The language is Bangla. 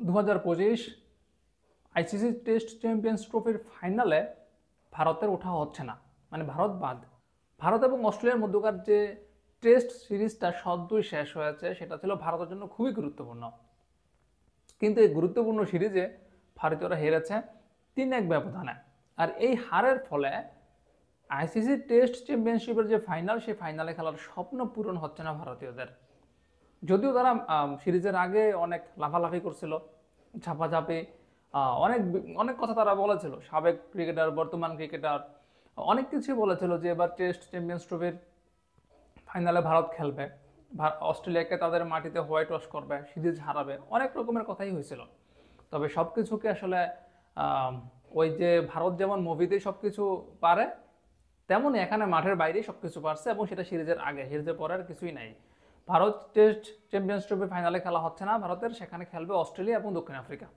2025 আইসিসি টেস্ট চ্যাম্পিয়ন্স ট্রফির ফাইনালে ভারতের ওঠা হচ্ছে না, মানে ভারত বাদ। ভারত এবং অস্ট্রেলিয়ার মধ্যকার যে টেস্ট সিরিজটা সদ্যই শেষ হয়েছে, সেটা ছিল ভারতের জন্য খুবই গুরুত্বপূর্ণ। কিন্তু এই গুরুত্বপূর্ণ সিরিজে ভারতীয়রা হেরেছে 3-1 ব্যবধানে। আর এই হারের ফলে আইসিসি টেস্ট চ্যাম্পিয়নশিপের যে ফাইনাল, সেই ফাইনালে খেলার স্বপ্ন পূরণ হচ্ছে না ভারতীয়দের। যদিও তারা সিরিজের আগে অনেক লাফালাফি করছিল, ঝাপাঝাপি, অনেক অনেক কথা তারা বলেছিল, সাবেক ক্রিকেটার, বর্তমান ক্রিকেটার, অনেক কিছুই বলেছিল যে এবার টেস্ট চ্যাম্পিয়ন্স ট্রফির ফাইনালে ভারত খেলবে, অস্ট্রেলিয়াকে তাদের মাটিতে হোয়াইট ওয়াশ করবে, সিরিজ হারাবে, অনেক রকমের কথাই হয়েছিল। তবে সব কিছুকে আসলে ওই যে ভারত যেমন মুভিতেই সব কিছু পারে, তেমনই এখানে মাঠের বাইরেই সব কিছু পারছে, এবং সেটা সিরিজের আগে। সিরিজের পরে আর কিছুই নাই। ভারত টেস্ট চ্যাম্পিয়ন্স ট্রফি ফাইনালে খেলা হচ্ছে না ভারতের, সেখানে খেলবে অস্ট্রেলিয়া এবং দক্ষিণ আফ্রিকা।